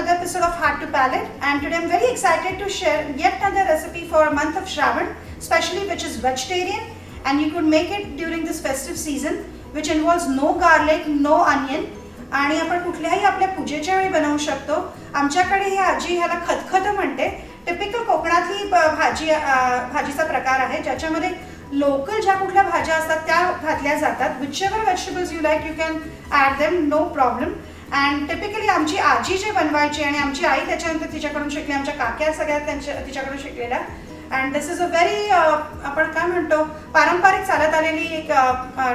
another episode of Heart to Palate, and today I'm very excited to share yet another recipe for a month of Shravan, especially which is vegetarian, and you could make it during this festive season, which involves no garlic, no onion, आणि आपण कुठल्याही आपल्या पूजेच्या वेळी बनवू शकतो. आमच्याकडे ही आजी ह्याला खतखत म्हणते. टिपिकल कोकणातली भाजीचा प्रकार आहे ज्याच्यामध्ये लोकल ज्या कुठल्या भाज्या असतात त्या घातल्या जातात. whichever vegetables you like you can add them, no problem. and typically आमची आजी जे बनवायची आणि आमची आई त्याच्यानंतर तिच्याकडून शिकली, आमच्या काक्या सगळ्या तिच्याकडून शिकलेल्या. and this is a very आपण काय म्हणतो पारंपरिक चालत आलेली एक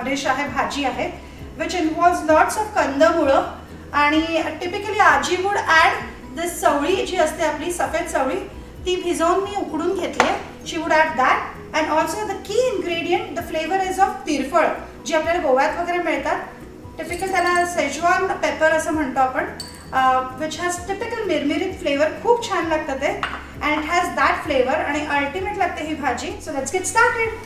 डिश आहे, भाजी आहे, which involves lots of कंदमुळं. आणि टिपिकली आजी would add this चवळी जी असते आपली सफेद चवळी, ती भिजवून मी उकडून घेतली आहे. she would add that. and also the key ingredient, the flavor is of तिरफळ, जी आपल्याला गोव्यात वगैरे मिळतात. टिपिकल त्याला सेजवान पेपर असं म्हणतो आपण, which has typical मिरमिरीत फ्लेवर. खूप छान लागतं ते, and it has that flavor आणि अल्टिमेट लागते ही भाजी. so let's get started.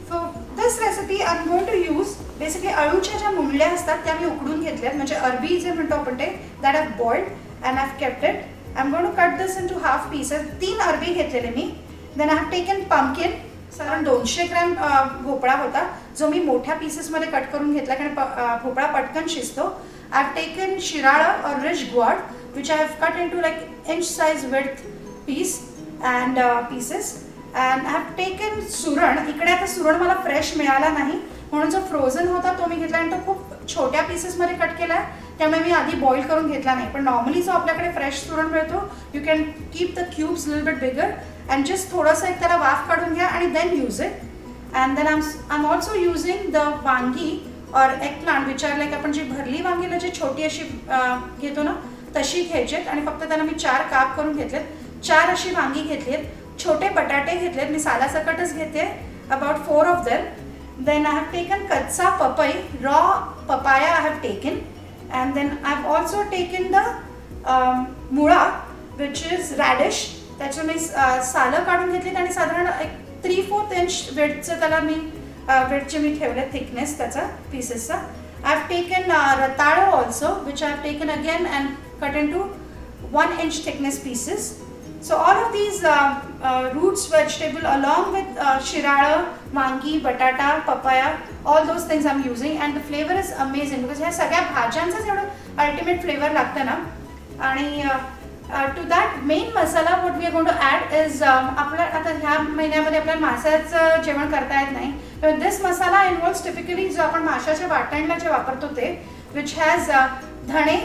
so this recipe I'm going to use basically अळूच्या ज्या मुंडल्या असतात त्या मी उकडून घेतल्यात, म्हणजे अरबी जे म्हणतो आपण ते, that I've boiled and I've kept it. I'm going to cut this into half pieces. 3 अरबी घेतलेले मी. then I have taken pumpkin, साधारण 200 ग्रॅम भोपळा होता जो मी मोठ्या पीसेसमध्ये कट करून घेतला कारण भोपळा पटकन शिजतो. I have taken shirala or ridge gourd which I have cut into like inch size width piece and pieces. And I have taken suran. इकडे आता सुरण मला फ्रेश मिळाला नाही म्हणून जो फ्रोझन होता तो मी घेतला आणि तो खूप छोट्या पीसेसमध्ये कट केला आहे, त्यामुळे मी आधी बॉईल करून घेतला नाही. पण नॉर्मली जो आपल्याकडे फ्रेश सुरण मिळतो you can keep the cubes little bit bigger and just थोडासा एक त्याला वाफ काढून घ्या आणि then use it. and then I'm also using the वांगी or eggplant which are like आपण जी भरली वांगीला जी छोटी अशी घेतो ना तशी घ्यायचीत आणि फक्त त्याला मी 4 काप करून घेतलेत. 4 अशी वांगी घेतलीत. छोटे बटाटे घेतलेत मी सालासकटच घेते, about 4 of them. then I have taken कच्चा पपई, raw papaya I have taken. and then I have also taken the Mula which is radish. त्याचे मी सालं काढून घेतलीत आणि साधारण एक 3/4 इंच वेटचं त्याला मी वेटचे मी ठेवले थिकनेस त्याचा पीसेसचा. I have taken ratala also which I have taken again and cut into 1 inch thickness pieces. So all of these roots vegetable along with shirala, vangi, batata, papaya, all those things I am using and the flavour is amazing because ह्या सगळ्या भाज्यांचंच एवढं ultimate flavour लागतं ना. आणि to that main masala what we are going to add is आपल्या आता ह्या महिन्यामध्ये आपल्याला माशाचं जेवण करता येत नाही, तर this masala involves typically जो आपण माशाच्या वाटणला जे वापरतो ते, which has धणे,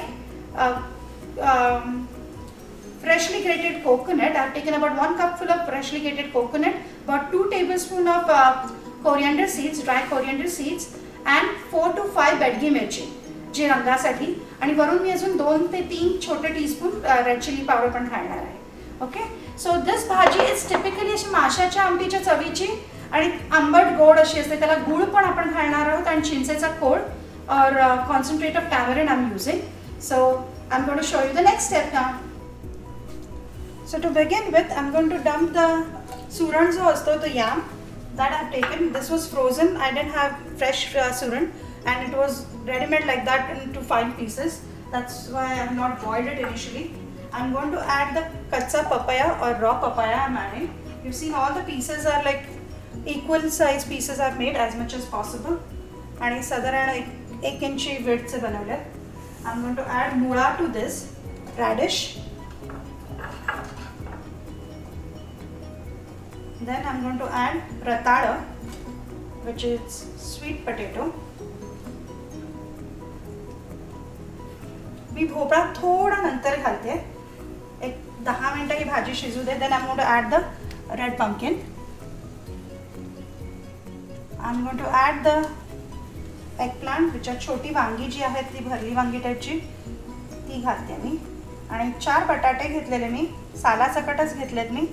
freshly grated coconut. I have taken about 1 cup full of freshly grated coconut, about 2 tablespoons of coriander seeds, dry coriander seeds, and 4 to 5 Baydgi Mirchis जे रंगासाठी. आणि वरून मी अजून 2 ते 3 छोटे टीस्पून रेड चिली पावडर पण घालणार आहे. Okay, so this भाजी is typically अशी माशाच्या आमटीच्या चवीची आणि आंबट गोड अशी असते. त्याला गुळ पण आपण घालणार आहोत आणि चिंचेचा कोळ or concentrate of tamarind I am using. So I am going to show you the next step now. So to begin with I am going to dump the suran जो असतो तो याम that I have taken. This was frozen. I didn't have fresh suran and it was ready made like that into 5 pieces. That's why I have not boiled it initially. I'm going to add the katsa papaya or raw papaya I'm adding. You've seen all the pieces are like equal size pieces I've made as much as possible. आणि साधारण 1 इंची width चे बनवले. I'm going to add mula to this, radish. Then I'm going to add ratala, which is sweet potato. मी भोपळा थोडा नंतर घालते, एक 10 मिनिटं ही भाजी शिजू दे. Then I'm going to add the red pumpkin. I'm going to add the eggplant, which are छोटी वांगी जी आहेत ती भरली वांगी टाईपची ती घालते मी. आणि 4 बटाटे घेतलेले मी सालासकटच घेतलेत मी.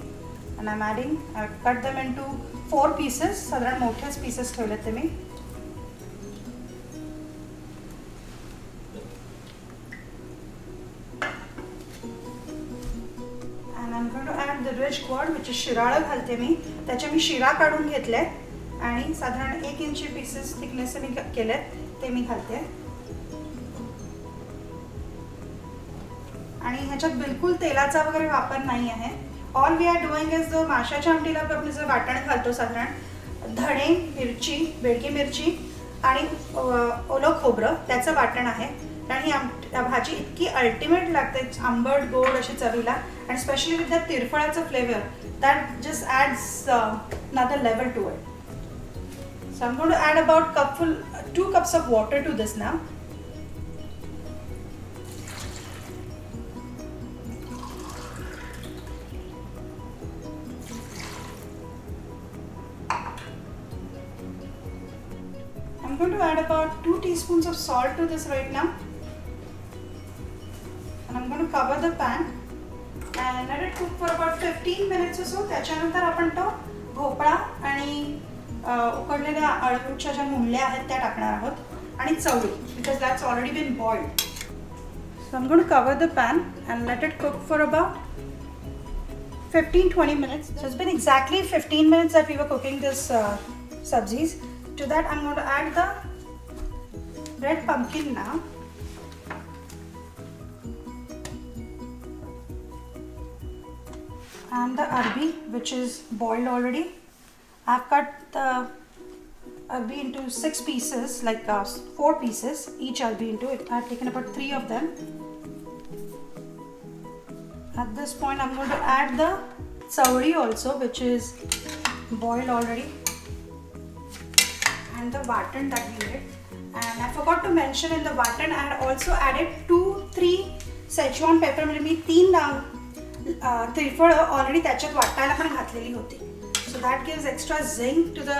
and I'm adding, I've cut them into 4 pieces, साधारण मोठ्याच पीसेस ठेवलेत ते मी. and I'm going to add the rich gourd which is शिराळं घालते मी. त्याचे मी शिरा काढून घेतले आणि साधारण 1 इंची पीसेस थिकनेस मी केलेत ते मी घालते. आणि ह्याच्यात बिलकुल तेलाचा वगैरे वापर नाही आहे. All we are doing is जो माशाच्या आमटीला आपण जे वाटण घालतो साधारण धणे, मिरची, बेडगी मिरची आणि ओलं खोबरं त्याचं वाटण आहे. आणि ही भाजी इतकी अल्टिमेट लागते, आंबट गोड अशी चवीला, आणि स्पेशली विथ द तिरफळाचं flavour that just adds another level to it. So I'm going to add about 2 cups of water to this now. I'm going to add about 2 teaspoons of salt to this right now. And I'm going to cover the pan and let it cook for about 15 minutes or so. त्याच्यानंतर आपण तो भोपळा आणि उकडलेल्या अळूच्या ज्या मुंडल्या आहेत त्या टाकणार आहोत आणि चवळी, because that's already been boiled. So I'm going to cover the pan and let it cook for about 15-20 minutes. So it's been exactly 15 minutes that we were cooking this sabzis. To that I'm going to add the red pumpkin now. And the Arabi, which is boiled already. I've cut the Arabi into 6 pieces, like 4 pieces each Arabi into it. I've taken about 3 of them. At this point I'm going to add the chawdi also, which is boiled already, and the watan that we made. And I forgot to mention, in the watan I had also added 2-3 Szechuan pepper, म्हणजे मी 3 त्रिफळ already त्याच्यात वाटायला पण घातलेली होती. So that gives extra zing to the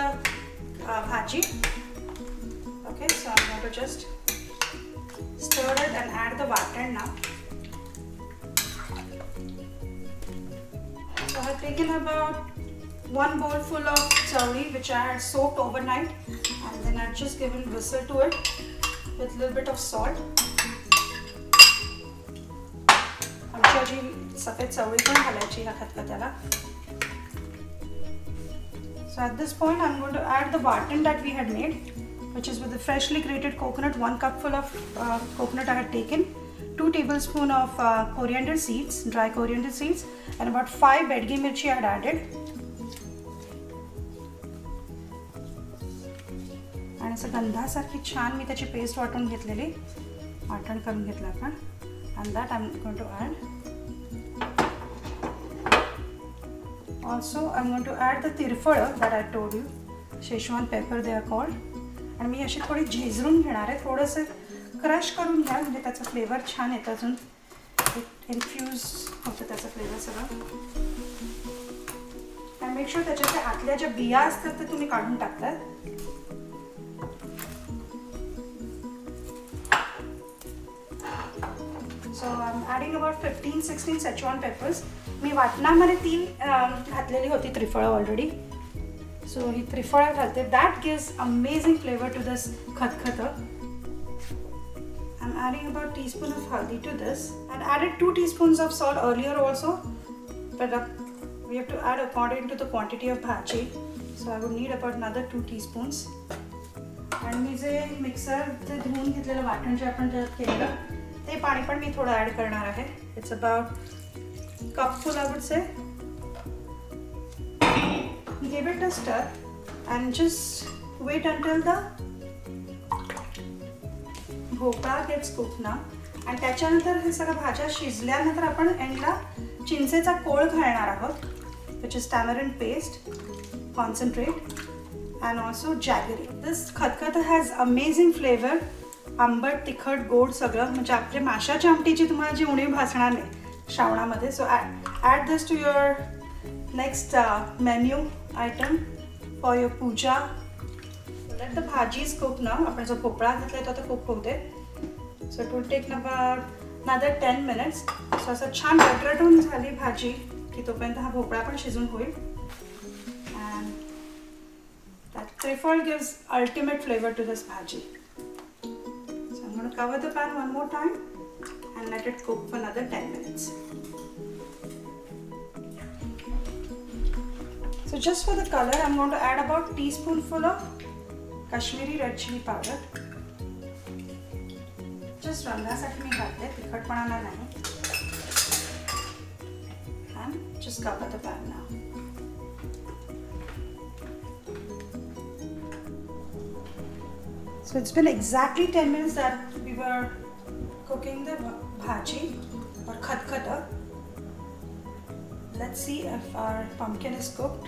bhaji. Okay, so I'm going to just stir it and add the watan now. So I've taken about 1 bowl full of chawdi, which I had soaked overnight, and then I've just given whistle to it with a little bit of salt. आमची सफेद चवळी पण घालायची ह्या खतखत्याला. So at this point I'm going to add the watan that we had made, which is with the freshly grated coconut. 1 cup full of coconut I had taken, 2 tablespoons of coriander seeds, dry coriander seeds, and about 5 Baydgi Mirchis I had added. आणि असं गंधासारखी छान मी त्याची paste वाटून घेतलेली, वाटण करून घेतलं आपण. And that I'm going to add. Also I'm going to add the tirfळ that I told you, Szechuan pepper they are called. आणि मी अशी थोडी झेजरून घेणार आहे, थोडंसं क्रश करून घ्या, म्हणजे त्याचा फ्लेवर छान येतं, अजून इन्फ्यूज होतं त्याचा फ्लेवर सगळं. आणि मेक शुअर त्याच्या आतल्या ज्या बिया असतात ते तुम्ही काढून टाकतात. So I'm adding about 15-16 Szechuan peppers. मी वाटणामध्ये 3 घातलेली होती त्रिफळ ऑलरेडी. सो ही त्रिफळ घालते. That gives amazing flavour to this khatkhate. I'm adding about a teaspoon of haldi to this. I added 2 teaspoons of salt earlier also, but we have to add according to the quantity of bhaji. So I would need about another 2 teaspoons. And me J mixer ते धुवून घेतलेलं वाटण जे आपण त्यात केलेलं ते पाणी पण मी थोडं ॲड करणार आहे. It's about cupful I would say. Give it a stir and just wait until the भोपळा gets cooked now. आणि त्याच्यानंतर हे सगळं भाज्या शिजल्यानंतर आपण एंडला चिंचेचा कोळ घालणार आहोत, which is tamarind paste concentrate and also jaggery. This खतखत has amazing flavor. आंबट तिखट गोड सगळं, म्हणजे आपल्या माशाच्या आमटीची तुम्हाला जी उणीव भासणार नाही श्रावणामध्ये. So add this to your next menu item for your puja. Let the bhajis cook now. आपण जो भोपळा घातलाय तो आता कुक होऊ दे. So it will take about another 10 minutes. So असं छान रटरटून झाली भाजी की तोपर्यंत हा भोपळा पण शिजून होईल. And that triphala gives ultimate flavour to this bhaji. So I'm going to cover the pan one more time and let it cook for another 10 minutes. So just for the color, I'm going to add about a teaspoonful of Kashmiri red chili powder. Just रंगासाठी मी घालते, तिखटपणा नाही. pan. Just cover the pan now. So it's been exactly 10 minutes that we were cooking the bhaji or खतखत. Let's see if our pumpkin is cooked.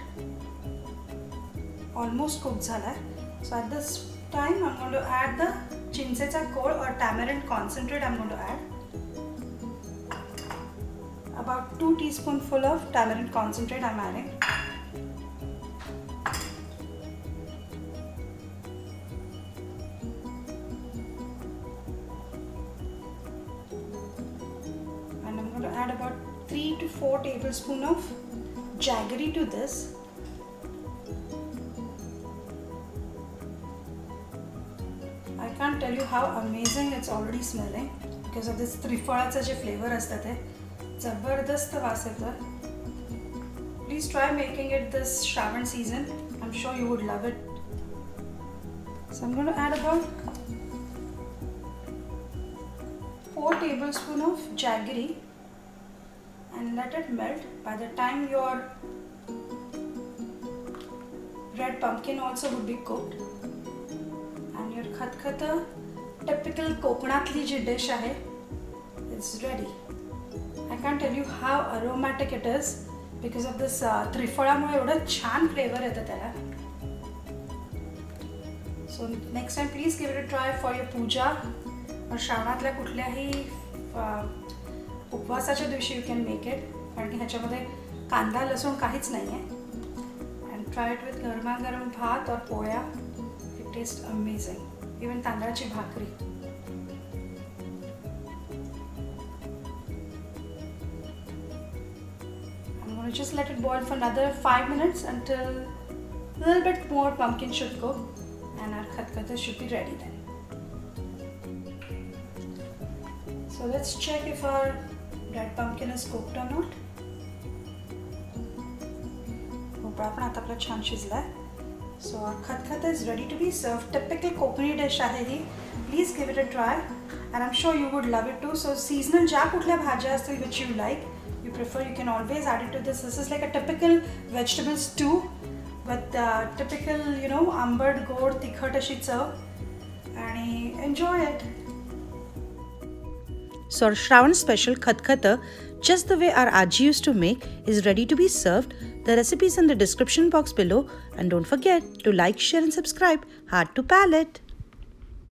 Almost cooked झाला. So at this time I'm going to add the chinchecha kol or tamarind concentrate. I'm going to add about 2 teaspoonful of tamarind concentrate. I'm adding. And I'm going to add about 3 to 4 tablespoons of jaggery to this. I can't tell you how amazing it's already smelling because of this trifolaचा J flavor असतं ते जबरदस्त वास येतो. Please try making it this Shravan season. I'm sure you would love it. So I'm going to add about 4 tablespoons of jaggery and let it melt. By the time your red pumpkin also would be cooked. And your खतखत typical कोकणातली जी dish आहे, it's ready. I can't tell you how aromatic it is because of this त्रिफळामुळे एवढं छान flavor येतं त्याला. So next time please give it a try for your puja or श्रावणातल्या कुठल्याही उपवासाच्या दिवशी you can make it. कारण की ह्याच्यामध्ये कांदा लसूण काहीच नाही आहे. And try it with गरमागरम भात और पोया. It tastes amazing. Even तांदळाची भाकरी. I'm going to just let it boil for another 5 minutes until a little bit more pumpkin should cook and our खतखत should be ready then. So let's check if our red pumpkin is cooked or not. भोपळा पण आता आपला छान शिजलाय. So our खतखत is ready to be served. Typical Konkani dish आहे ही. Please give it a try and I'm sure you would love it too. So seasonal ज्या कुठल्या भाज्या असतील which you like, you prefer, you can always add it to this. This is like a typical vegetable stew with typical, you know, आंबट गोड तिखट अशी चव आणि enjoy it. So our Shravan special खतखत, just the way our Aaji used to make, is ready to be served. The recipe is in the description box below and don't forget to like, share and subscribe. Heart to Palate.